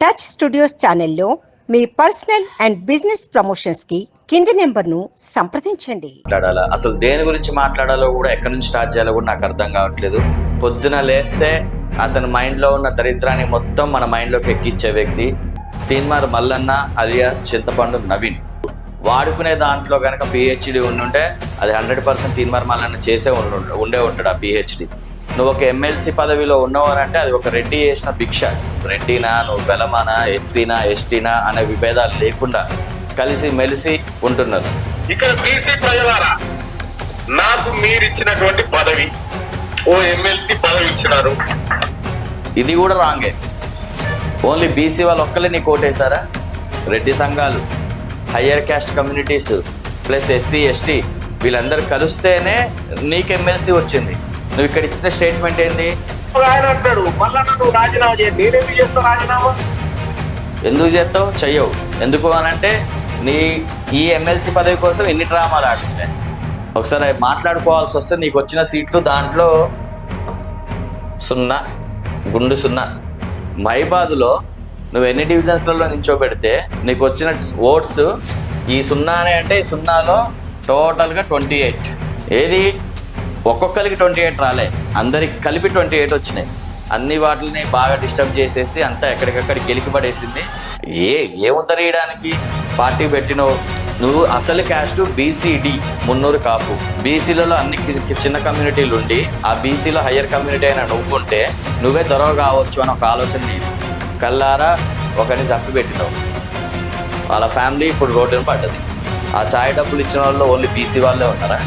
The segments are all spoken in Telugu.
టచ్ స్టూడియోస్ ఛానల్లో మీ పర్సనల్ అండ్ బిజినెస్ ప్రమోషన్స్ కి కింది నెంబర్ను సంప్రదించండి. మాట్లాడాలా అసలు దేని గురించి మాట్లాడాలో కూడా ఎక్కడి నుంచి స్టార్ట్ చేయాలో కూడా నాకు అర్థం కావట్లేదు. పొద్దున లేస్తే అతని మైండ్లో ఉన్న దరిద్రాన్ని మొత్తం మన మైండ్లోకి ఎక్కించే వ్యక్తి తీన్మార్ మల్లన్న అలియాస్ చింతపండు నవీన్. వాడుకునే దాంట్లో కనుక పిహెచ్డి ఉండుంటే అది 100% తీన్మార్ మల్లన్న చేసే ఉండే ఉంటాడు ఆ పిహెచ్డి. నువ్వు ఒక ఎమ్మెల్సీ పదవిలో ఉన్నావు అని అంటే అది ఒక రెడ్డి చేసిన భిక్ష. రెడ్డినా, నువ్వు బెలమానా, ఎస్సీనా, ఎస్టీనా అనే విభేదాలు లేకుండా కలిసి మెలిసి ఉంటున్నారు. ఇక్కడ బీసీ ప్రజలారా, నాకు మీరిచ్చినటువంటి పదవి, ఓ ఎమ్మెల్సీ పదవి ఇచ్చినారు, ఇది కూడా రాంగే. ఓన్లీ బీసీ వాళ్ళు ఒక్కలే నీకు ఓటేశారా? రెడ్డి సంఘాలు, higher caste communities plus SC ST వీళ్ళందరూ కలిస్తేనే నీకు ఎమ్మెల్సీ వచ్చింది. నువ్వు ఇక్కడ ఇచ్చిన స్టేట్మెంట్ ఏంది? ఆయన అంటాడు మళ్ళా నువ్వు రాజీనామా చేయ. నేనేమి చేస్తావు రాజీనామా? ఎందుకు చేస్తావు? చెయ్యవు. ఎందుకు అని అంటే ఈ ఎమ్మెల్సీ పదవి కోసం ఎన్ని డ్రామాలు ఆడుతున్నాయి. ఒకసారి మాట్లాడుకోవాల్సి వస్తే నీకు వచ్చిన సీట్లు దాంట్లో 0, గుండు 0. మైబాదులో నువ్వు ఎన్ని డివిజన్స్లలో నించోబెడితే నీకు వచ్చిన ఓట్స్ ఈ 0 అంటే ఈ 0లో టోటల్గా 28. ఏది ఒక్కొక్కరికి 28 రాలే, అందరికి కలిపి 28 వచ్చినాయి. అన్ని వాటిని బాగా డిస్టర్బ్ చేసేసి అంతా ఎక్కడికక్కడ గెలికి పడేసింది. ఏముద్దరీయడానికి పార్టీ పెట్టినవు? నువ్వు అసలు క్యాస్ట్ బీసీడి, మున్నూరు కాపు. బీసీలలో అన్ని చిన్న కమ్యూనిటీలు ఉండి ఆ బీసీలో హయ్యర్ కమ్యూనిటీ అయినా నువ్వుంటే నువ్వే దొరవ కావచ్చు అని ఒక ఆలోచన నీది. కల్లారా ఒకరిని చంపి పెట్టినావు. వాళ్ళ ఫ్యామిలీ ఇప్పుడు రోడ్డున పడ్డది. ఆ ఛాయ్ డబ్బులు ఇచ్చిన వాళ్ళు ఓన్లీ బీసీ వాళ్ళే ఉన్నారా?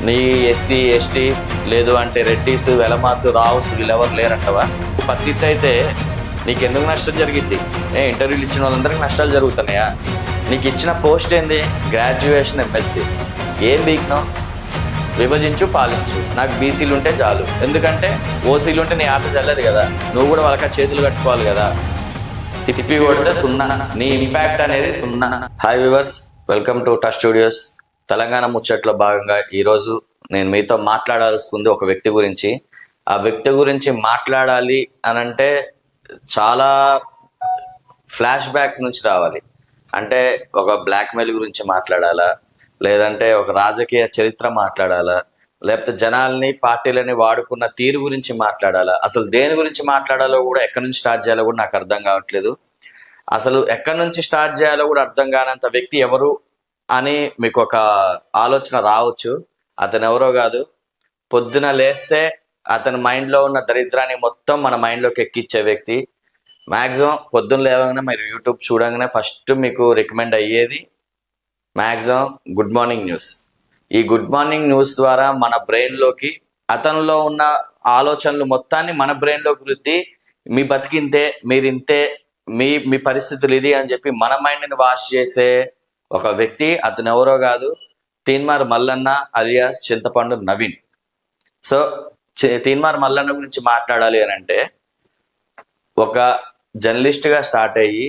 నీ ఎస్సీ ఎస్టీ లేదు అంటే రెడ్డిస్, వెలమాస్, రావుస్ వీళ్ళెవరు లేరంటవా? పత్తిత్ అయితే నీకు ఎందుకు నష్టం జరిగింది? ఇంటర్వ్యూలు ఇచ్చిన వాళ్ళందరికీ నష్టాలు జరుగుతున్నాయా? నీకు ఇచ్చిన పోస్ట్ ఏంది? Graduation MLC. ఏం బీక్నావు? విభజించు, పాలించు. నాకు బీసీలు ఉంటే చాలు. ఎందుకంటే ఓసీలు ఉంటే నీ ఆట చల్లదు కదా, నువ్వు కూడా వాళ్ళకి చేతులు కట్టుకోవాలి కదా. తిప్పి కొడితే 0. నీ ఇంపాక్ట్ అనేది 0. Hi viewers, welcome to touch studios. Telangana ముచ్చట్లో భాగంగా ఈరోజు నేను మీతో మాట్లాడాల్సింది ఒక వ్యక్తి గురించి. ఆ వ్యక్తి గురించి మాట్లాడాలి అనంటే చాలా ఫ్లాష్ బ్యాక్స్ నుంచి రావాలి. అంటే ఒక బ్లాక్మెయిల్ గురించి మాట్లాడాలా, లేదంటే ఒక రాజకీయ చరిత్ర మాట్లాడాలా, లేకపోతే జనాల్ని పార్టీలని వాడుకున్న తీరు గురించి మాట్లాడాలా, అసలు దేని గురించి మాట్లాడాలో కూడా ఎక్కడి నుంచి స్టార్ట్ చేయాలో కూడా నాకు అర్థం కావట్లేదు. అసలు ఎక్కడి నుంచి స్టార్ట్ చేయాలో కూడా అర్థం కానంత వ్యక్తి ఎవరు అని మీకు ఒక ఆలోచన రావచ్చు. అతను ఎవరో కాదు, పొద్దున లేస్తే అతని మైండ్లో ఉన్న దరిద్రాన్ని మొత్తం మన మైండ్లోకి ఎక్కించే వ్యక్తి. మ్యాక్సిమం పొద్దున్న లేవగానే మీరు యూట్యూబ్ చూడగానే ఫస్ట్ మీకు రికమెండ్ అయ్యేది మ్యాక్సిమం గుడ్ మార్నింగ్ న్యూస్. ఈ గుడ్ మార్నింగ్ న్యూస్ ద్వారా మన బ్రెయిన్లోకి అతనిలో ఉన్న ఆలోచనలు మొత్తాన్ని మన బ్రెయిన్లోకి వృద్ధి, మీ బతికింతే, మీరింతే, మీ పరిస్థితులు ఇది అని చెప్పి మన మైండ్ని వాష్ చేసే ఒక వ్యక్తి. అతను ఎవరో కాదు, తీన్మార్ మల్లన్న అలియాస్ చింతపండు నవీన్. సో తీన్మార్ మల్లన్న గురించి మాట్లాడాలి అని అంటే ఒక జర్నలిస్ట్గా స్టార్ట్ అయ్యి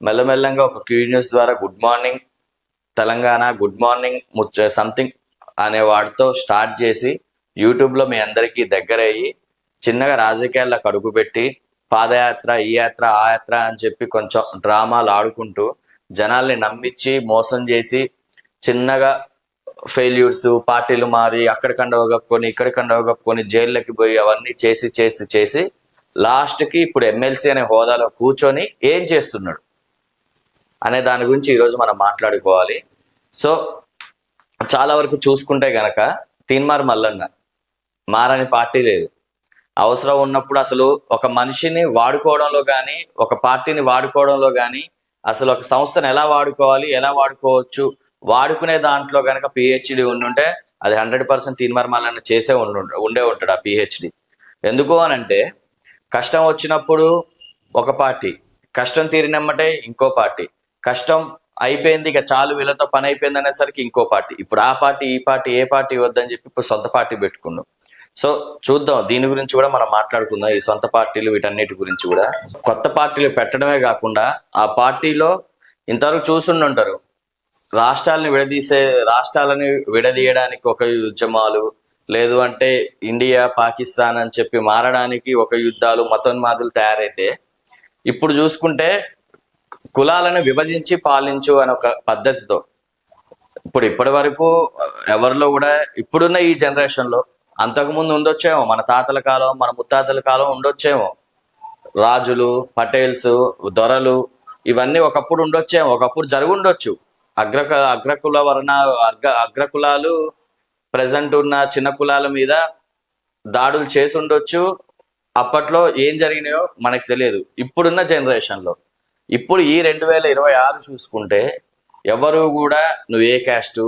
మెల్లమెల్లంగా ఒక క్యూ న్యూస్ ద్వారా good morning Telangana, good morning something అనే వాటితో స్టార్ట్ చేసి యూట్యూబ్లో మీ అందరికీ దగ్గర అయ్యి చిన్నగా రాజకీయాలకు అడుగుపెట్టి పాదయాత్ర, ఈ యాత్ర, ఆ యాత్ర అని చెప్పి కొంచెం డ్రామాలు ఆడుకుంటూ జనాల్ని నమ్మించి మోసం చేసి చిన్నగా ఫెయిల్యూర్స్, పార్టీలు మారి అక్కడ కండవ కప్పుకొని ఇక్కడ కండవ కప్పుకొని జైళ్ళకి పోయి అవన్నీ చేసి చేసి చేసి లాస్ట్కి ఇప్పుడు ఎమ్మెల్సీ అనే హోదాలో కూర్చొని ఏం చేస్తున్నాడు అనే దాని గురించి ఈరోజు మనం మాట్లాడుకోవాలి. సో చాలా వరకు చూసుకుంటే గనక తీన్మార్ మల్లన్న మారని పార్టీ లేదు. అవసరం ఉన్నప్పుడు అసలు ఒక మనిషిని వాడుకోవడంలో కానీ, ఒక పార్టీని వాడుకోవడంలో కానీ, అసలు ఒక సంస్థను ఎలా వాడుకోవాలి, ఎలా వాడుకోవచ్చు, వాడుకునే దాంట్లో కనుక పిహెచ్డి ఉండుంటే అది 100% తీన్మార్ మల్లన్న చేసే ఉండే ఉంటాడు ఆ పిహెచ్డి. ఎందుకు అనంటే కష్టం వచ్చినప్పుడు ఒక పార్టీ, కష్టం తీరినమ్మటే ఇంకో పార్టీ, కష్టం అయిపోయింది ఇక చాలు వీళ్ళతో పని అయిపోయింది అనేసరికి ఇంకో పార్టీ, ఇప్పుడు ఆ పార్టీ ఈ పార్టీ ఏ పార్టీ వద్దని చెప్పి ఇప్పుడు సొంత పార్టీ పెట్టుకున్నాం. సో చూద్దాం, దీని గురించి కూడా మనం మాట్లాడుకుందాం. ఈ సొంత పార్టీలు వీటన్నిటి గురించి కూడా. కొత్త పార్టీలు పెట్టడమే కాకుండా ఆ పార్టీలో ఇంతవరకు చూస్తుంటారు రాష్ట్రాలని విడదీయడానికి ఒక ఉద్యమాలు, లేదు అంటే ఇండియా పాకిస్తాన్ అని చెప్పి మారడానికి ఒక యుద్ధాలు, మతోన్మాదులు తయారైతే ఇప్పుడు చూసుకుంటే కులాలను విభజించి పాలించు అనే ఒక పద్ధతితో ఇప్పటి వరకు ఎవరిలో కూడా ఇప్పుడున్న ఈ జనరేషన్ లో, అంతకుముందు ఉండొచ్చేమో, మన తాతల కాలం మన ముత్తాతల కాలం ఉండొచ్చేమో, రాజులు, పటేల్స్, దొరలు ఇవన్నీ ఒకప్పుడు ఉండొచ్చేమో, ఒకప్పుడు జరుగుండొచ్చు. అగ్రకుల వర్ణ అగ్రకులాలు ప్రజెంట్ ఉన్న చిన్న కులాల మీద దాడులు చేసి ఉండొచ్చు. అప్పట్లో ఏం జరిగినాయో మనకు తెలియదు. ఇప్పుడున్న జనరేషన్లో ఇప్పుడు ఈ 2026 చూసుకుంటే ఎవరు కూడా నువ్వే క్యాస్టు,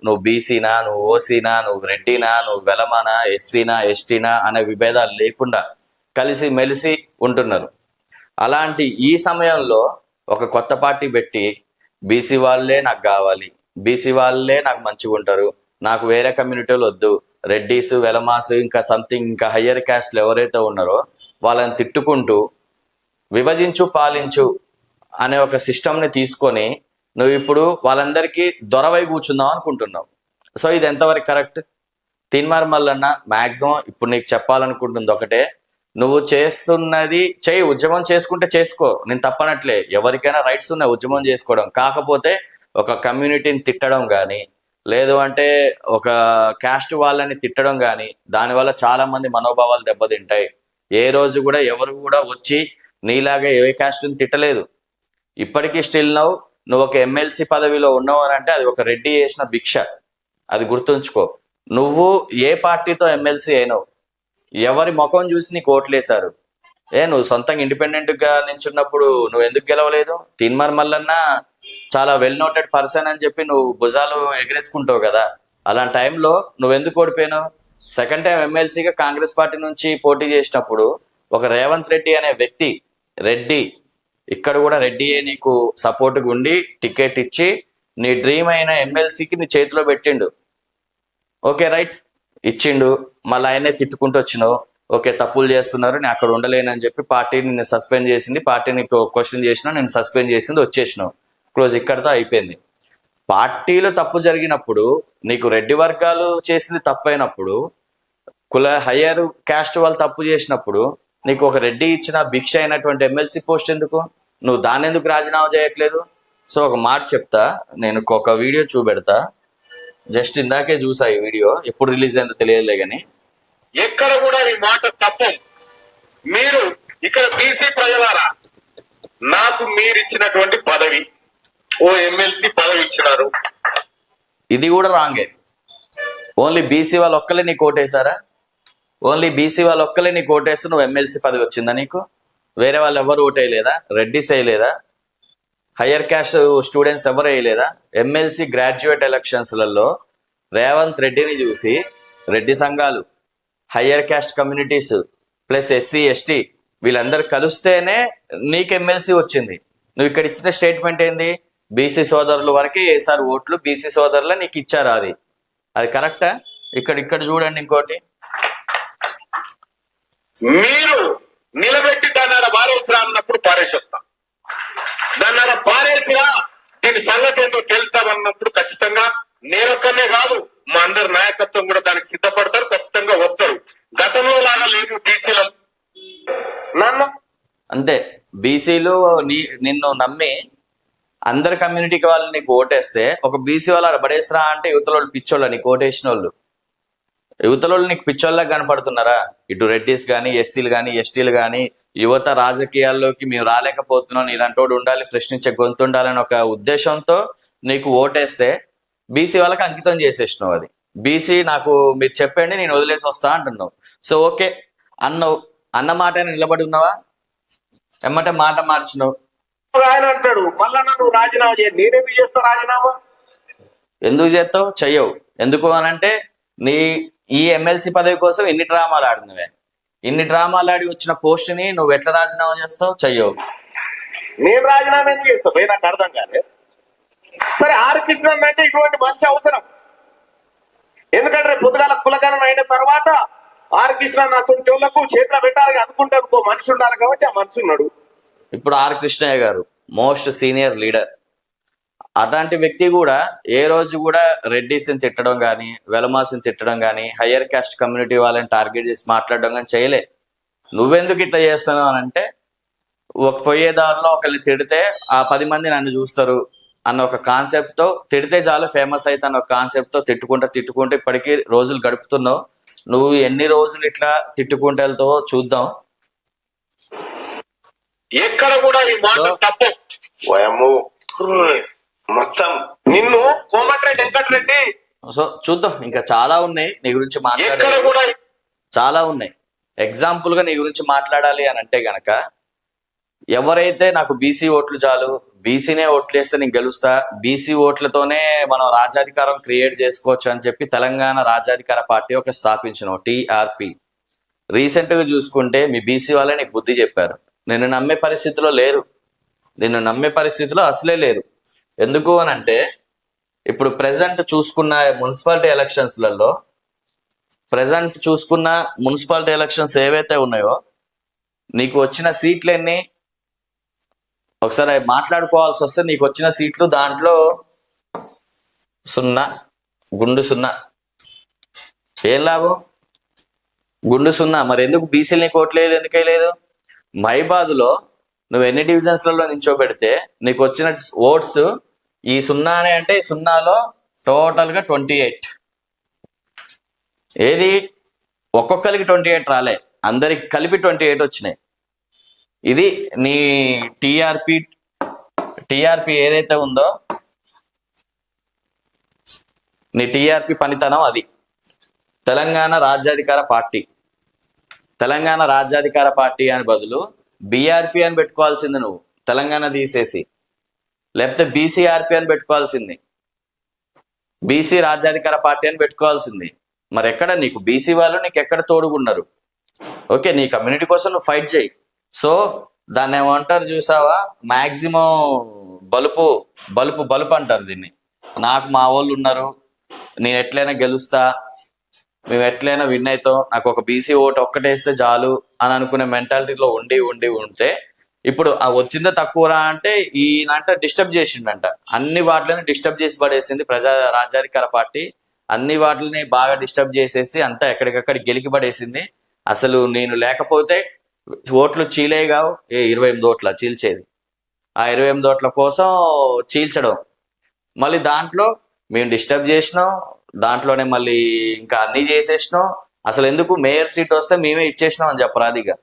నువ్వు బీసీనా, నువ్వు ఓసీనా, నువ్వు రెడ్డినా, నువ్వు వెలమానా, ఎస్సీనా, ఎస్టీనా అనే విభేదాలు లేకుండా కలిసి మెలిసి ఉంటున్నారు. అలాంటి ఈ సమయంలో ఒక కొత్త పార్టీ పెట్టి బీసీ వాళ్ళే నాకు కావాలి, బీసీ వాళ్ళే నాకు మంచిగా ఉంటారు, నాకు వేరే కమ్యూనిటీలు వద్దు, రెడ్డీస్, వెలమాస్, ఇంకా సంథింగ్ ఇంకా హయ్యర్ క్యాస్ట్లు ఎవరైతే ఉన్నారో వాళ్ళని తిట్టుకుంటూ విభజించు పాలించు అనే ఒక సిస్టమ్ని తీసుకొని నువ్వు ఇప్పుడు వాళ్ళందరికీ దొరవై కూర్చుందాం అనుకుంటున్నావు. సో ఇది ఎంతవరకు కరెక్ట్? తీన్మార్ మల్లన్న మ్యాక్సిమం ఇప్పుడు నీకు చెప్పాలనుకుంటుంది ఒకటే, నువ్వు చేస్తున్నది చెయ్యి, ఉద్యమం చేసుకుంటే చేసుకో, నేను తప్పనట్లే, ఎవరికైనా రైట్స్ ఉన్నాయి ఉద్యమం చేసుకోవడం. కాకపోతే ఒక కమ్యూనిటీని తిట్టడం కానీ, లేదు అంటే ఒక క్యాస్ట్ వాళ్ళని తిట్టడం కానీ, దానివల్ల చాలా మంది మనోభావాలు దెబ్బతింటాయి. ఏ రోజు కూడా ఎవరు కూడా వచ్చి నీలాగా ఏ క్యాస్ట్ని తిట్టలేదు. ఇప్పటికీ స్టిల్ నువ్వు ఒక ఎమ్మెల్సీ పదవిలో ఉన్నావు అని అంటే అది ఒక రెడ్డి చేసిన భిక్ష, అది గుర్తుంచుకో. నువ్వు ఏ పార్టీతో ఎమ్మెల్సీ అయినావు, ఎవరి ముఖం చూసి నీకు ఓట్లేశారు? నువ్వు సొంతంగా ఇండిపెండెంట్ గా నించున్నప్పుడు నువ్వు ఎందుకు గెలవలేదు? తీన్మార్ మల్లన్న చాలా వెల్ నోటెడ్ పర్సన్ అని చెప్పి నువ్వు భుజాలు ఎగరేసుకుంటావు కదా, అలాంటి టైంలో నువ్వు ఎందుకు ఓడిపోయినావు? సెకండ్ టైం ఎమ్మెల్సీగా కాంగ్రెస్ పార్టీ నుంచి పోటీ చేసినప్పుడు ఒక రేవంత్ రెడ్డి అనే వ్యక్తి, రెడ్డి, ఇక్కడ కూడా రెడ్డియే నీకు సపోర్ట్గా ఉండి టికెట్ ఇచ్చి నీ డ్రీమ్ అయిన ఎమ్మెల్సీకి నీ చేతిలో పెట్టిండు. ఓకే రైట్, ఇచ్చిండు. మళ్ళీ ఆయనే తిట్టుకుంటూ వచ్చినావు. ఓకే తప్పులు చేస్తున్నారు, నేను అక్కడ ఉండలేనని చెప్పి పార్టీ నిన్ను సస్పెండ్ చేసింది, పార్టీ నీకు క్వశ్చన్ చేసినా నేను సస్పెండ్ చేసింది, వచ్చేసినావు. క్లోజ్, ఇక్కడితో అయిపోయింది. పార్టీలో తప్పు జరిగినప్పుడు, నీకు రెడ్డి వర్గాలు చేసింది తప్పైనప్పుడు, హయ్యర్ క్యాస్ట్ వాళ్ళు తప్పు చేసినప్పుడు నీకు ఒక రెడ్డి ఇచ్చిన భిక్ష అయినటువంటి ఎమ్మెల్సీ పోస్ట్ ఎందుకు? నువ్వు దాన్ని ఎందుకు రాజీనామా చేయట్లేదు? సో ఒక మాట చెప్తా, నేను ఒక వీడియో చూపెడతా. జస్ట్ ఇందాకే చూసా ఈ వీడియో, ఎప్పుడు రిలీజ్ అయిందో తెలియదులే కానీ. ఎక్కడ కూడా ఈ మాట తప్పం. మీరు ఇక్కడ బీసీ ప్రజలారా, నాకు మీరిచ్చినటువంటి పదవి, ఓ ఎమ్మెల్సీ పదవి ఇచ్చినారు, ఇది కూడా రాంగే. ఓన్లీ బీసీ వాళ్ళు ఒక్కలే నీకు ఓటేశారా? ఓన్లీ బీసీ వాళ్ళు ఒక్కలే నీకు ఓటేస్తే నువ్వు ఎమ్మెల్సీ పదవి వచ్చిందా నీకు? వేరే వాళ్ళు ఎవరు ఓటేయలేదా? రెడ్డిస్ వేయలేదా? హయ్యర్ క్యాస్ట్ స్టూడెంట్స్ ఎవరు వేయలేదా? ఎమ్మెల్సీ గ్రాడ్యుయేట్ ఎలక్షన్స్లలో రేవంత్ రెడ్డిని చూసి రెడ్డి సంఘాలు, higher caste communities plus SC ST వీళ్ళందరూ కలిస్తేనే నీకు ఎమ్మెల్సీ వచ్చింది. నువ్వు ఇక్కడ ఇచ్చిన స్టేట్మెంట్ ఏంది? బీసీ సోదరుల వరకే వేసారు ఓట్లు, బీసీ సోదరులే నీకు ఇచ్చారు. అది కరెక్టా? ఇక్కడ చూడండి ఇంకోటి, మీరు నిలబెట్టి దాన్ని పారేసిరా అన్నప్పుడు పారేసేస్తాం, దాన్ని పారేసిరా దీని సంగతి ఏంటో తెలుస్తామన్నప్పుడు ఖచ్చితంగా నేనొక్కనే కాదు మా అందరి నాయకత్వం కూడా దానికి సిద్ధపడతారు, ఖచ్చితంగా వస్తారు. గతంలో లాగా లేదు బీసీలు నన్ను అంతే. బీసీలు నిన్ను నమ్మి అందరి కమ్యూనిటీకి వాళ్ళు నీకు ఓటేస్తే ఒక బీసీ వాళ్ళు పడేసిరా అంటే యువతలోళ్ళు పిచ్చోళ్ళ నీకు ఓటేసిన వాళ్ళు, యువతలోళ్ళు నీకు పిచ్చోళ్ళకి కనపడుతున్నారా? ఇటు రెడ్డిస్ కానీ, ఎస్సీలు కానీ, ఎస్టీలు కానీ, యువత రాజకీయాల్లోకి మేము రాలేకపోతున్నాం, ఇలాంటి వాడు ఉండాలి, ప్రశ్నించే గొంతు ఉండాలని ఒక ఉద్దేశంతో నీకు ఓటేస్తే బీసీ వాళ్ళకి అంకితం చేసేసినావు. అది బీసీ నాకు మీరు చెప్పండి నేను వదిలేసి వస్తా అంటున్నావు. సో ఓకే అన్నావు, అన్న మాట నిలబడి ఉన్నావా? ఎమ్మటే మాట మార్చినావు. ఆయన అంటాడు మళ్ళా నువ్వు రాజీనామా చేయ, నేనేమి చేస్తా రాజీనామా? ఎందుకు చేస్తావు? చెయ్యవు. ఎందుకు అనంటే ఈ ఎమ్మెల్సీ పదవి కోసం ఇన్ని డ్రామాలు ఆడినవే, ఇన్ని డ్రామాలు ఆడి వచ్చిన పోస్ట్ ని నువ్వు ఎట్లా రాజీనామా చేస్తావు? చెయ్యవు. నేను రాజీనామా ఎందుకు చేస్తా పోయి? నాకు అర్థం కాలేదు. సరే ఆర్ కృష్ణన్ అంటే ఇటువంటి మనిషి అవసరం, ఎందుకంటే రేపు పొద్దుగాల కులగణన అయిన తర్వాత ఆర్ కృష్ణన్ అసలు వాళ్ళకు చేతిలో పెట్టాలి అనుకుంటారు, మనిషి ఉండాలి కాబట్టి ఆ మనిషి ఉన్నాడు. ఇప్పుడు ఆర్ కృష్ణయ్య గారు మోస్ట్ సీనియర్ లీడర్, అట్లాంటి వ్యక్తి కూడా ఏ రోజు కూడా రెడ్డిస్ని తిట్టడం కానీ, వెలమాస్ని తిట్టడం కానీ, హయ్యర్ క్యాస్ట్ కమ్యూనిటీ వాళ్ళని టార్గెట్ చేసి మాట్లాడడం కానీ చేయలే. నువ్వెందుకు ఇట్లా చేస్తున్నావు అని అంటే ఒక పోయేదారిలో ఒకరిని తిడితే ఆ 10 మంది నన్ను చూస్తారు అన్న ఒక కాన్సెప్ట్ తో, తిడితే చాలు ఫేమస్ అయితే అన్న ఒక కాన్సెప్ట్ తో తిట్టుకుంటూ ఇప్పటికీ రోజులు గడుపుతున్నావు. నువ్వు ఎన్ని రోజులు ఇట్లా తిట్టుకుంటూ వెళ్తావో చూద్దాం. ఎక్కడ కూడా ఈ మాట తప్పు. ఓయమ్మో, మొత్తం నిన్ను కోమటిరెడ్డి వెంకటరెడ్డి. సో చూద్దాం, ఇంకా చాలా ఉన్నాయి నీ గురించి మాట్లాడే, ఎక్కడ కూడా చాలా ఉన్నాయి. ఎగ్జాంపుల్ గా నీ గురించి మాట్లాడాలి అని అంటే గనక, ఎవరైతే నాకు బీసీ ఓట్లు చాలు, బీసీనే ఓట్లు వేస్తే నేను గెలుస్తా, బీసీ ఓట్లతోనే మనం రాజ్యాధికారం క్రియేట్ చేసుకోవచ్చు అని చెప్పి తెలంగాణ రాజ్యాధికార పార్టీ ఒక స్థాపించిన టీఆర్పీ. రీసెంట్ గా చూసుకుంటే మీ బీసీ వాళ్ళే నీకు బుద్ధి చెప్పారు. నిన్ను నమ్మే పరిస్థితిలో లేరు, నిన్ను నమ్మే పరిస్థితిలో అసలే లేరు. ఎందుకు అని అంటే, ఇప్పుడు ప్రెసెంట్ చూసుకున్న మున్సిపాలిటీ ఎలక్షన్స్ ఏవైతే ఉన్నాయో, నీకు వచ్చిన సీట్లు ఎన్ని ఒకసారి మాట్లాడుకోవాల్సి వస్తే, నీకు వచ్చిన సీట్లు దాంట్లో 0, గుండు 0. ఏం లాభం? గుండు 0. మరి ఎందుకు బీసీలు నీకు ఓట్లేదు? ఎందుకే లేదు? మైబాదులో నువ్వు ఎన్ని డివిజన్స్లలో నించోబెడితే నీకు వచ్చిన ఓట్స్ ఈ 0 అంటే ఈ 0లో టోటల్గా 28. ఏది? ఒక్కొక్కరికి 28 రాలే, అందరికి కలిపి 28 వచ్చినాయి. ఇది నీ టీఆర్పీ ఏదైతే ఉందో, నీ టీఆర్పీ పనితనం అది. తెలంగాణ రాజ్యాధికార పార్టీ అని బదులు బీఆర్పీ అని పెట్టుకోవాల్సింది నువ్వు, తెలంగాణ తీసేసి. లేకపోతే బీసీఆర్పీ అని పెట్టుకోవాల్సింది, బీసీ రాజ్యాధికార పార్టీ అని పెట్టుకోవాల్సింది. మరి ఎక్కడ నీకు బీసీ వాళ్ళు నీకు ఎక్కడ తోడుగున్నారు? ఓకే, నీ కమ్యూనిటీ కోసం నువ్వు ఫైట్ చేయి. సో దాన్ని ఏమంటారు చూసావా, మాక్సిమం బలుపు అంటారు దీన్ని. నాకు మా వాళ్ళు ఉన్నారు, నేను ఎట్లయినా గెలుస్తా, మేము ఎట్లయినా విన్ అవుతాం, నాకు ఒక బీసీ ఓటు ఒక్కటేస్తే చాలు అని అనుకునే మెంటాలిటీలో ఉంటే, ఇప్పుడు ఆ వచ్చిందే తక్కువరా అంటే ఈయనంట డిస్టర్బ్ చేసిండంట. అన్ని వాటిని డిస్టర్బ్ చేసి పడేసింది రాజ్యాధికార పార్టీ. అన్ని వాటిని బాగా డిస్టర్బ్ చేసేసి అంతా ఎక్కడికక్కడ గెలికి పడేసింది. అసలు నేను లేకపోతే ఓట్లు చీలేగావు. 28 ఓట్ల చీల్చేది, ఆ 28 ఓట్ల కోసం చీల్చడం. మళ్ళీ దాంట్లో మేము డిస్టర్బ్ చేసినాం, దాంట్లోనే మళ్ళీ ఇంకా అన్ని చేసేసినాం. అసలు ఎందుకు మేయర్ సీట్ వస్తే మేమే ఇచ్చేసినాం అని చెప్పరాదిగా.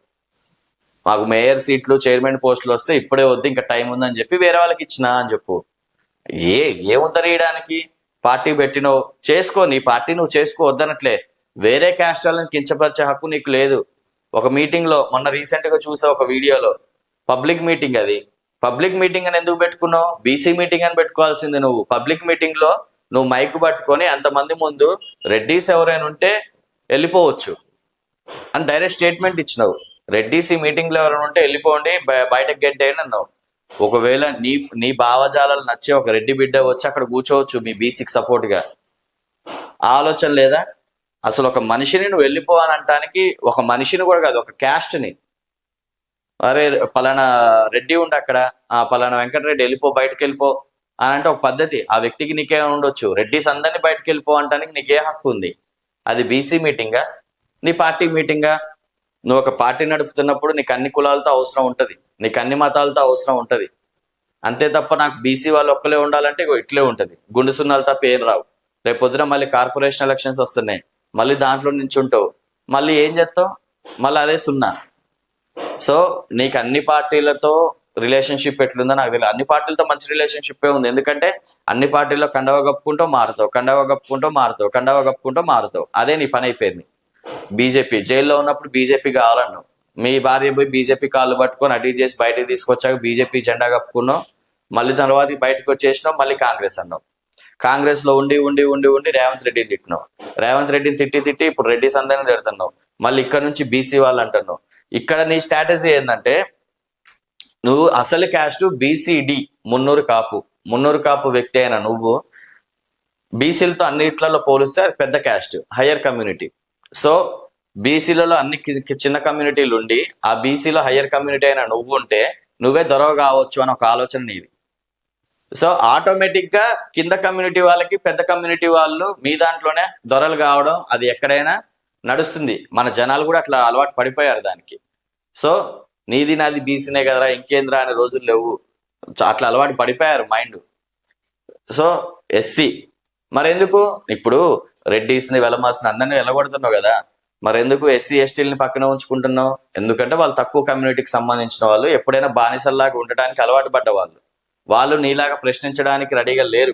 మాకు మేయర్ సీట్లు, చైర్మన్ పోస్టులు వస్తే ఇప్పుడే వద్దు, ఇంకా టైం ఉందని చెప్పి వేరే వాళ్ళకి ఇచ్చినా అని చెప్పు. ఏముద్దరీయడానికి? పార్టీ పెట్టినో చేసుకో, నీ పార్టీ నువ్వు చేసుకో, వద్దనట్లే. వేరే క్యాస్ట్ వాళ్ళని కించపరిచే హక్కు నీకు లేదు. ఒక మీటింగ్ లో మొన్న రీసెంట్ గా చూసా, ఒక వీడియోలో పబ్లిక్ మీటింగ్, అది పబ్లిక్ మీటింగ్ అని ఎందుకు పెట్టుకున్నావు? బీసీ మీటింగ్ అని పెట్టుకోవాల్సింది నువ్వు. పబ్లిక్ మీటింగ్ లో నువ్వు మైక్ పట్టుకొని అంతమంది ముందు రెడ్డీస్ ఎవరైనా ఉంటే వెళ్ళిపోవచ్చు అని డైరెక్ట్ స్టేట్మెంట్ ఇచ్చినావు. రెడ్డీస్ ఈ మీటింగ్ లో ఎవరైనా ఉంటే వెళ్ళిపోండి, బయటకు గెంటేయండి అన్నావు. ఒకవేళ నీ భావజాలాలు నచ్చే ఒక రెడ్డి బిడ్డ వచ్చి అక్కడ కూర్చోవచ్చు మీ బీసీకి సపోర్ట్ గా. ఆలోచన లేదా? అసలు ఒక మనిషిని నువ్వు వెళ్ళిపో అని అంటానికి, ఒక మనిషిని కూడా కాదు, ఒక క్యాస్ట్ని, అరే పలానా రెడ్డి ఉండి అక్కడ, పలానా వెంకటరెడ్డి వెళ్ళిపో, బయటకు వెళ్ళిపో అని అంటే ఒక పద్ధతి. ఆ వ్యక్తికి నీకే ఉండొచ్చు. రెడ్డిస్ అందరినీ బయటకు వెళ్ళిపో అంటానికి నీకే హక్కు ఉంది. అది బీసీ మీటింగా? నీ పార్టీ మీటింగా? నువ్వు ఒక పార్టీ నడుపుతున్నప్పుడు నీకు అన్ని కులాలతో అవసరం ఉంటుంది, నీకు అన్ని మతాలతో అవసరం ఉంటుంది. అంతే తప్ప నాకు బీసీ వాళ్ళు ఒక్కలే ఉండాలంటే ఇట్లే ఉంటుంది. గుండు 0 తప్ప ఏం రావు. రేపు పొద్దున మళ్ళీ కార్పొరేషన్ ఎలక్షన్స్ వస్తున్నాయి, మళ్ళీ దాంట్లో నుంచి ఉంటావు, మళ్ళీ ఏం చేస్తావు? మళ్ళీ అదే 0. సో నీకు అన్ని పార్టీలతో రిలేషన్షిప్ ఎట్లుందో నాకు తెలియదు. అన్ని పార్టీలతో మంచి రిలేషన్షిప్ ఉంది, ఎందుకంటే అన్ని పార్టీల్లో కండవ కప్పుకుంటూ మారుతావు. అదే నీ పని అయిపోయింది. బీజేపీ జైల్లో ఉన్నప్పుడు బీజేపీ కావాలన్నావు, మీ భార్య పోయి బీజేపీ కాళ్ళు పట్టుకొని అటు చేసి బయటకు తీసుకొచ్చాక బీజేపీ జెండా కప్పుకున్నావు. మళ్ళీ తర్వాత బయటకు వచ్చేసినావు, మళ్ళీ కాంగ్రెస్ అన్నావు. కాంగ్రెస్ లో ఉండి రేవంత్ రెడ్డిని తిట్టినావు. రేవంత్ రెడ్డిని తిట్టి ఇప్పుడు రెడ్డిస్ అందరినీ తిడుతున్నావు. మళ్ళీ ఇక్కడ నుంచి బీసీ వాళ్ళు అంటున్నావు. ఇక్కడ నీ స్ట్రాటజీ ఏంటంటే, నువ్వు అసలు క్యాస్ట్ బీసీడి, మున్నూరు కాపు వ్యక్తి అయిన నువ్వు బీసీలతో అన్నిట్లలో పోలిస్తే పెద్ద క్యాస్ట్, హయ్యర్ కమ్యూనిటీ. సో బీసీలలో అన్ని చిన్న కమ్యూనిటీలు ఉండి ఆ బీసీలో హయ్యర్ కమ్యూనిటీ అయినా నువ్వు ఉంటే నువ్వే దొరవ కావచ్చు అని ఒక ఆలోచన నీది. సో ఆటోమేటిక్ గా కింద కమ్యూనిటీ వాళ్ళకి పెద్ద కమ్యూనిటీ వాళ్ళు మీ దాంట్లోనే దొరలు కావడం అది ఎక్కడైనా నడుస్తుంది. మన జనాలు కూడా అట్లా అలవాటు పడిపోయారు దానికి. సో నీది నాది బీసీనే కదరా ఇంకేంద్రా అనే రోజులు లేవు. అట్లా అలవాటు పడిపోయారు మైండ్. సో ఎస్సీ మరెందుకు ఇప్పుడు రెడ్డిస్ని వెలమాస్ని అందరినీ వెళ్ళగొడుతున్నావు కదా, మరెందుకు ఎస్సీ ఎస్టీలని పక్కన ఉంచుకుంటున్నావు? ఎందుకంటే వాళ్ళు తక్కువ కమ్యూనిటీకి సంబంధించిన వాళ్ళు, ఎప్పుడైనా బానిసల్లాగా ఉండడానికి అలవాటు పడ్డ వాళ్ళు నీలాగా ప్రశ్నించడానికి రెడీగా లేరు.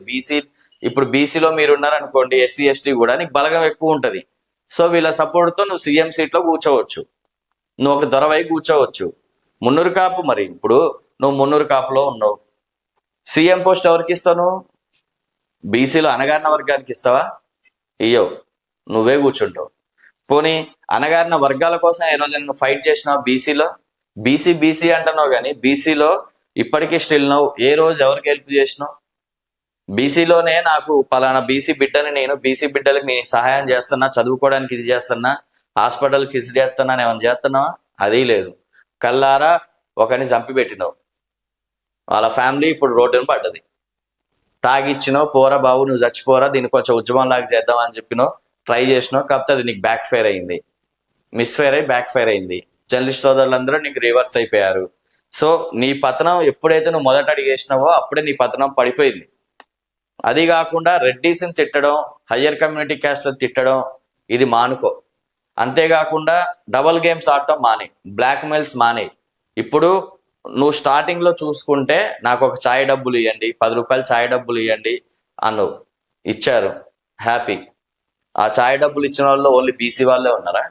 ఇప్పుడు బీసీలో మీరు ఉన్నారనుకోండి, ఎస్సీ ఎస్టీ కూడా నీకు బలగం ఎక్కువ ఉంటది. సో వీళ్ళ సపోర్ట్తో నువ్వు సీఎం సీట్లో కూర్చోవచ్చు, నువ్వు ఒక దొరవై కూర్చోవచ్చు. మున్నూరు కాపు, మరి ఇప్పుడు నువ్వు మున్నూరు కాపులో ఉన్నావు, సీఎం పోస్ట్ ఎవరికి ఇస్తావు? నువ్వు బీసీలో అణగారిన వర్గానికి ఇస్తావా? ఇయ్యవు, నువ్వే కూర్చుంటావు. పోనీ అణగారిన వర్గాల కోసం ఏ రోజు నువ్వు ఫైట్ చేసినావు? బీసీలో బీసీ అంటున్నావు కానీ బీసీలో ఇప్పటికీ స్టిల్ నువ్వు ఏ రోజు ఎవరికి హెల్ప్ చేసినావు? బీసీలోనే నాకు పలానా బీసీ బిడ్డని, నేను బీసీ బిడ్డలకు నేను సహాయం చేస్తున్నా, చదువుకోవడానికి ఇది చేస్తున్నా, హాస్పిటల్కి ఇది చేస్తున్నా, ఏమైనా చేస్తున్నావా? అది లేదు. కల్లారా ఒకరిని చంపి పెట్టినావు, వాళ్ళ ఫ్యామిలీ ఇప్పుడు రోడ్డును పడ్డది. తాగిచ్చినావు, పోరా బాబు నువ్వు చచ్చిపోరా, దీన్ని కొంచెం ఉద్యమం లాగా చేద్దామని చెప్పినావు, ట్రై చేసినావు, కాకపోతే అది నీకు బ్యాక్ ఫైర్ అయింది, మిస్ఫైర్ అయ్యి బ్యాక్ ఫైర్ అయింది. జర్నలిస్ట్ సోదరులందరూ నీకు రివర్స్ అయిపోయారు. సో నీ పతనం ఎప్పుడైతే నువ్వు మొదట అడిగేసినావో అప్పుడే నీ పతనం పడిపోయింది. అది కాకుండా రెడ్డిస్ని తిట్టడం, హయ్యర్ కమ్యూనిటీ క్యాస్ట్లను తిట్టడం ఇది మానుకో. అంతేకాకుండా డబల్ గేమ్స్ ఆడటం మానే, బ్లాక్ మెయిల్స్ మానే. ఇప్పుడు నువ్వు స్టార్టింగ్ లో చూసుకుంటే నాకు ఒక ఛాయ్ డబ్బులు ఇవ్వండి, 10 రూపాయలు ఛాయ్ డబ్బులు ఇవ్వండి అన్నావు, ఇచ్చారు, హ్యాపీ. ఆ ఛాయ్ డబ్బులు ఇచ్చిన వాళ్ళు ఓన్లీ బీసీ వాళ్ళే ఉన్నారా?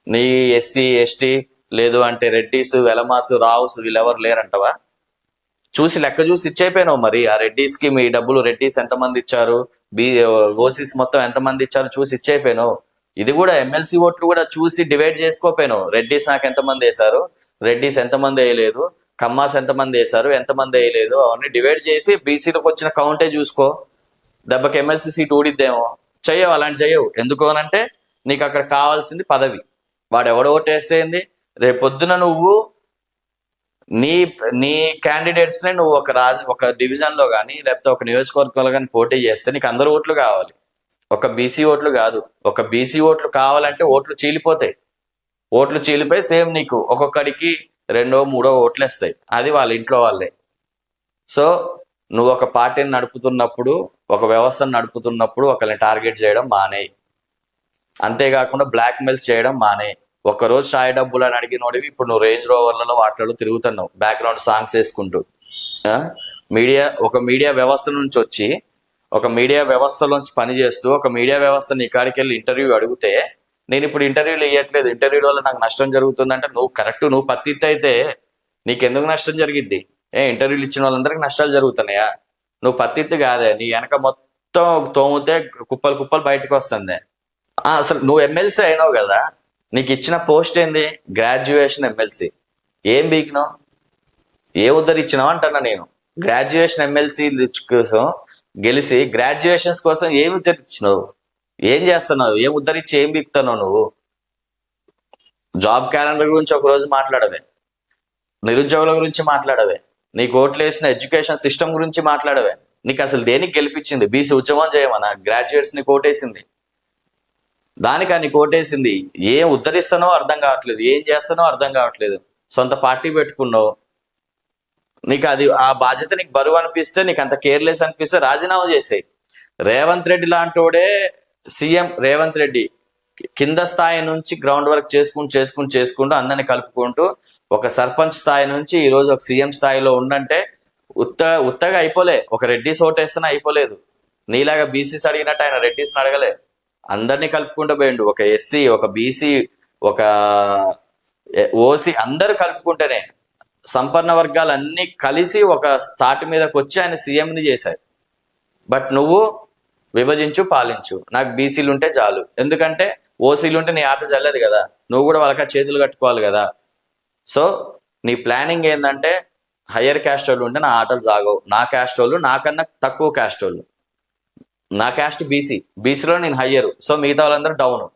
నీ ఎస్సీ ఎస్టీ లేదు అంటే రెడ్డిస్ వెలమాసు రావుస్ వీళ్ళెవరు లేరంటవా? చూసి లెక్క చూసి ఇచ్చేపోయినావు. మరి ఆ రెడ్డిస్కి మీ డబ్బులు రెడ్డిస్ ఎంతమంది ఇచ్చారు, ఓసీస్ మొత్తం ఎంతమంది ఇచ్చారు చూసి ఇచ్చేపోయినావు. ఇది కూడా ఎమ్మెల్సీ ఓట్లు కూడా చూసి డివైడ్ చేసుకోపోయినావు. రెడ్డిస్ నాకు ఎంతమంది వేశారు, రెడ్డిస్ ఎంతమంది వేయలేదు, కమ్మాస్ ఎంతమంది వేశారు, ఎంతమంది వేయలేదు, అవన్నీ డివైడ్ చేసి బీసీలకు వచ్చిన కౌంటే చూసుకో. దెబ్బకి ఎమ్మెల్సీ సీట్ ఊడిద్దేమో. చెయ్యవు, అలాంటి చెయ్యవు. ఎందుకు అనంటే నీకు అక్కడ కావాల్సింది పదవి. వాడు ఎవడో ఓటేస్తేంది, రేపొద్దున నువ్వు నీ క్యాండిడేట్స్ ని నువ్వు ఒక డివిజన్ లో కానీ లేకపోతే ఒక నియోజకవర్గంలో కానీ పోటీ చేస్తే నీకు అందరు ఓట్లు కావాలి, ఒక బీసీ ఓట్లు కాదు. ఒక బీసీ ఓట్లు కావాలంటే ఓట్లు చీలిపోతాయి. ఓట్లు చీలిపోయి సేమ్ నీకు ఒక్కొక్కడికి 2, 3 ఓట్లు వేస్తాయి. అది వాళ్ళ ఇంట్లో వాళ్ళే. సో నువ్వు ఒక పార్టీని నడుపుతున్నప్పుడు, ఒక వ్యవస్థను నడుపుతున్నప్పుడు ఒకరిని టార్గెట్ చేయడం మానేయి. అంతేకాకుండా బ్లాక్ మెయిల్స్ చేయడం మానేయి. ఒక్కరోజు ఛాయ్ డబ్బులు అని అడిగినోడివి ఇప్పుడు నువ్వు రేంజ్ రోవర్లలో వాటిలో తిరుగుతున్నావు, బ్యాక్గ్రౌండ్ సాంగ్స్ వేసుకుంటూ. ఒక మీడియా వ్యవస్థ నుంచి వచ్చి, ఒక మీడియా వ్యవస్థలోంచి పనిచేస్తూ, ఒక మీడియా వ్యవస్థ నీ కాడికి వెళ్ళి ఇంటర్వ్యూ అడిగితే, నేను ఇప్పుడు ఇంటర్వ్యూలు ఇవ్వట్లేదు, ఇంటర్వ్యూ వల్ల నాకు నష్టం జరుగుతుందంటే నువ్వు కరెక్ట్, నువ్వు పత్తిత్తి అయితే నీకెందుకు నష్టం జరిగిద్ది? ఇంటర్వ్యూలు ఇచ్చిన వాళ్ళందరికీ నష్టాలు జరుగుతున్నాయా? నువ్వు పత్తిత్తి కాదే, నీ వెనక మొత్తం తోమితే కుప్పలు కుప్పలు బయటకు వస్తుంది. అసలు నువ్వు ఎమ్మెల్సీ అయినావు కదా, నీకు ఇచ్చిన పోస్ట్ ఏంది? Graduation MLC. ఏం బీకినావు, ఏ ఉద్ధరించినావు అంటున్నా నేను. గ్రాడ్యుయేషన్ ఎమ్మెల్సీ కోసం గెలిచి గ్రాడ్యుయేషన్స్ కోసం ఏమి ఉద్ధరించినావు? ఏం చేస్తున్నావు? ఏం ఉద్ధరించి ఏం బీకుతున్నావు నువ్వు? జాబ్ క్యాలెండర్ గురించి ఒక రోజు మాట్లాడవే, నిరుద్యోగుల గురించి మాట్లాడవే, నీకు ఓట్లు వేసిన ఎడ్యుకేషన్ సిస్టమ్ గురించి మాట్లాడవే. నీకు అసలు దేనికి గెలిపించింది? బీసీ ఉద్యమం చేయమన్నా? గ్రాడ్యుయేట్స్ ని కోటేసింది దానికా నీ కోటేసింది? ఏం ఉద్ధరిస్తానో అర్థం కావట్లేదు, ఏం చేస్తానో అర్థం కావట్లేదు. సొంత పార్టీ పెట్టుకున్నావు, నీకు అది ఆ బాధ్యత నీకు బరువు అనిపిస్తే, నీకు అంత కేర్లెస్ అనిపిస్తే రాజీనామా చేసేయి. రేవంత్ రెడ్డి లాంటోడే సీఎం. రేవంత్ రెడ్డి కింద స్థాయి నుంచి గ్రౌండ్ వర్క్ చేసుకుంటూ అందరిని కలుపుకుంటూ ఒక సర్పంచ్ స్థాయి నుంచి ఈరోజు ఒక సీఎం స్థాయిలో ఉండంటే ఉత్తగా అయిపోలే. ఒక రెడ్డిస్ ఓటేస్తేనే అయిపోలేదు. నీలాగా బీసీస్ అడిగినట్టు ఆయన రెడ్డిస్ అడగలే, అందరినీ కలుపుకుంటూ పోయిండు. ఒక ఎస్సీ, ఒక బీసీ, ఒక ఓసీ అందరు కలుపుకుంటేనే సంపన్న వర్గాలన్నీ కలిసి ఒక తాటి మీదకి వచ్చి ఆయన సీఎంని చేశారు. బట్ నువ్వు విభజించు, పాలించు, నాకు బీసీలు ఉంటే చాలు. ఎందుకంటే ఓసీలు ఉంటే నీ ఆట చల్లదు కదా, నువ్వు కూడా వాళ్ళకి చేతులు కట్టుకోవాలి కదా. సో నీ ప్లానింగ్ ఏంటంటే హయ్యర్ క్యాస్ట్ వాళ్ళు ఉంటే నా ఆటలు సాగవు, నా క్యాస్ట్ వాళ్ళు నాకన్నా తక్కువ క్యాస్ట్ వాళ్ళు, నా క్యాస్ట్ బీసీలో నేను హయ్యరు, సో మిగతా వాళ్ళందరూ డౌను.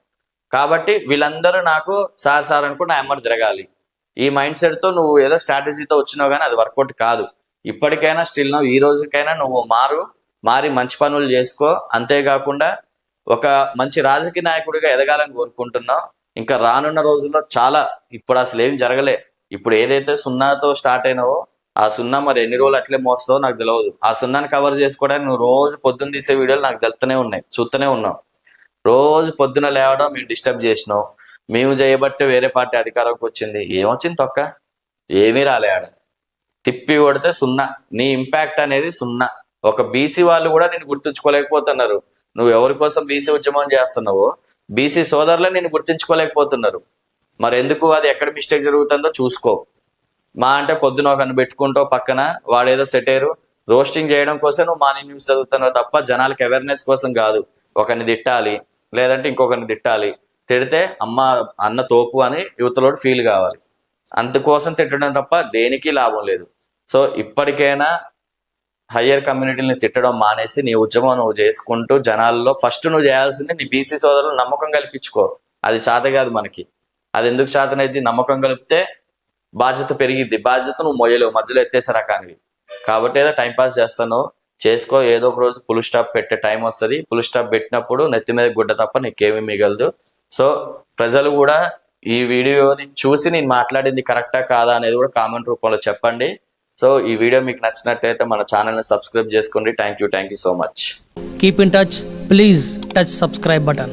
కాబట్టి వీళ్ళందరూ నాకు సార్ అనుకుంటే నా ఎమ్మడి తిరగాలి. ఈ మైండ్ సెట్తో నువ్వు ఏదో స్ట్రాటజీతో వచ్చినావు కానీ అది వర్కౌట్ కాదు. ఇప్పటికైనా స్టిల్ నువ్వు ఈ రోజుకైనా నువ్వు మారి మంచి పనులు చేసుకో. అంతేకాకుండా ఒక మంచి రాజకీయ నాయకుడిగా ఎదగాలని కోరుకుంటున్నావు. ఇంకా రానున్న రోజుల్లో చాలా, ఇప్పుడు అసలు ఏం జరగలే, ఇప్పుడు ఏదైతే సున్నాతో స్టార్ట్ అయినావో ఆ సున్నా మరి ఎన్ని రోజులు అట్లే మోస్తావో నాకు తెలియదు. ఆ సున్నాని కవర్ చేసుకోవడానికి నువ్వు రోజు పొద్దున్న తీసే వీడియోలు నాకు తెలుస్తూనే ఉన్నాయి, చూస్తూనే ఉన్నావు. రోజు పొద్దున లేవడం మేము డిస్టర్బ్ చేసినావు, మేము చేయబట్టే వేరే పార్టీ అధికారంకి వచ్చింది. ఏమొచ్చింది తొక్క? ఏమీ రాలే ఆడ. తిప్పి కొడితే సున్నా. నీ ఇంపాక్ట్ అనేది సున్నా. ఒక బీసీ వాళ్ళు కూడా నేను గుర్తుంచుకోలేకపోతున్నారు. నువ్వు ఎవరి కోసం బీసీ ఉద్యమం చేస్తున్నావో బీసీ సోదరులే నేను గుర్తించుకోలేకపోతున్నారు. మరి ఎందుకు? అది ఎక్కడ మిస్టేక్ జరుగుతుందో చూసుకో. మా అంటే పొద్దున ఒకరిని పెట్టుకుంటావు పక్కన, వాడేదో సెటేరు రోస్టింగ్ చేయడం కోసం నువ్వు మార్నింగ్ న్యూస్ చదువుతున్నావు తప్ప జనాలకి అవేర్నెస్ కోసం కాదు. ఒకరిని తిట్టాలి, లేదంటే ఇంకొకరిని తిట్టాలి. తిడితే అన్న తోపు అని యువతలోడు ఫీల్ కావాలి. అందుకోసం తిట్టడం తప్ప దేనికి లాభం లేదు. సో ఇప్పటికైనా హయ్యర్ కమ్యూనిటీని తిట్టడం మానేసి నీ ఉద్యమం నువ్వు చేసుకుంటూ జనాల్లో ఫస్ట్ నువ్వు చేయాల్సింది నీ బీసీ సోదరులు నమ్మకం కల్పించుకో. అది చేత కాదు మనకి. అది ఎందుకు చేతనైతే? నమ్మకం కలిపితే బాధ్యత పెరిగిద్ది. బాధ్యత నువ్వు మొయ్యలేవు, మధ్యలో ఎత్తేసే రకానివి. కాబట్టి ఏదో టైంపాస్ చేస్తాను చేసుకో. ఏదో ఒక రోజు ఫుల్ స్టాప్ పెట్టే టైం వస్తుంది. ఫుల్ స్టాప్ పెట్టినప్పుడు నెత్తి మీద గుడ్డ తప్ప నీకేమీ మిగలదు. సో ప్రజలు కూడా ఈ వీడియోని చూసి నేను మాట్లాడింది కరెక్టా కాదా అనేది కూడా కామెంట్ రూపంలో చెప్పండి. సో ఈ వీడియో మీకు నచ్చినట్లయితే మన ఛానల్ని సబ్స్క్రైబ్ చేసుకోండి. Thank you so much. Keep in touch. Please touch subscribe button.